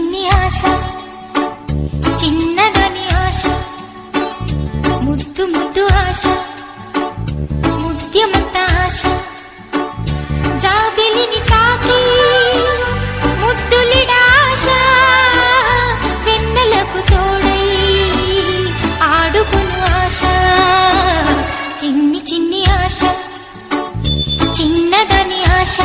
చిన్ని ఆశ చిన్నదని ఆశ ముద్దు ముద్దు ఆశ ముద్యమంత ఆశ జాబిలిని తాకి ముద్దులిడ ఆశ వెన్నెలకు తోడై ఆడుకును ఆశ చిన్ని చిన్ని ఆశ చిన్నదని ఆశ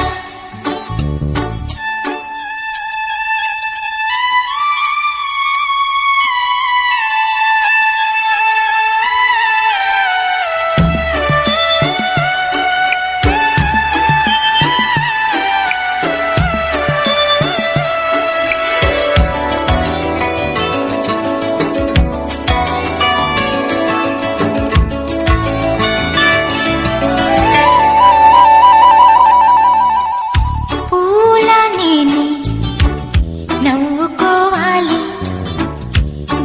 నవ్వుకోవాలి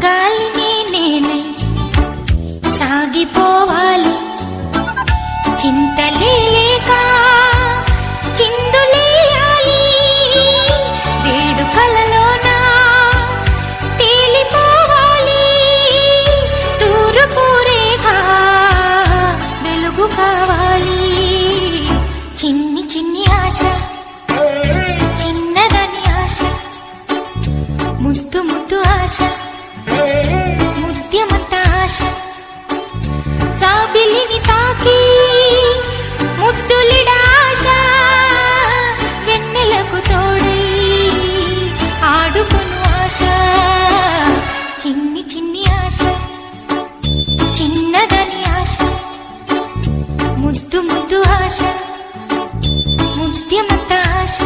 గాలిని నేనై సాగిపోవాలి చింతలేక చిందులేయాలి వేడుకలలోన తేలిపోవాలి తూర్పు రేఖ వెలుగు కావాలి చిన్ని చిన్ని ఆశ చిన్నదని ఆశ ముద్దు ముద్దు ఆశ ముద్యమంత ఆశ జాబిలిని తాకి ముద్దులిడ ఆశ వెన్నెలకు తోడై ఆడుకును ఆశ చిన్ని చిన్ని ఆశ చిన్నదని ఆశ ముద్దు ముద్దు ఆశ ముద్యమంత ఆశ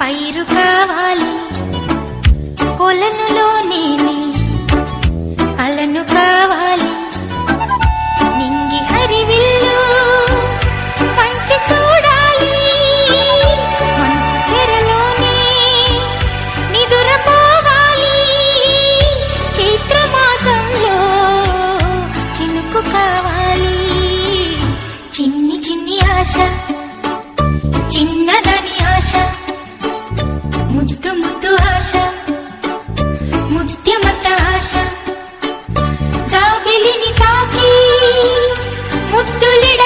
పైరు కావాలి కొలనులో నేనే అలను కావాలి నింగి హరివిల్లు మంచి చూడాలి మంచి తెరలోనే నిదురపోవాలి చైత్రమాసంలో చినుకు కావాలి చిన్ని చిన్ని ఆశ చిన్నదని ఆశ ముద్దు ముద్దు ఆశ ముద్యమంత ఆశ జాబిలిని తాకి ముద్దులిడ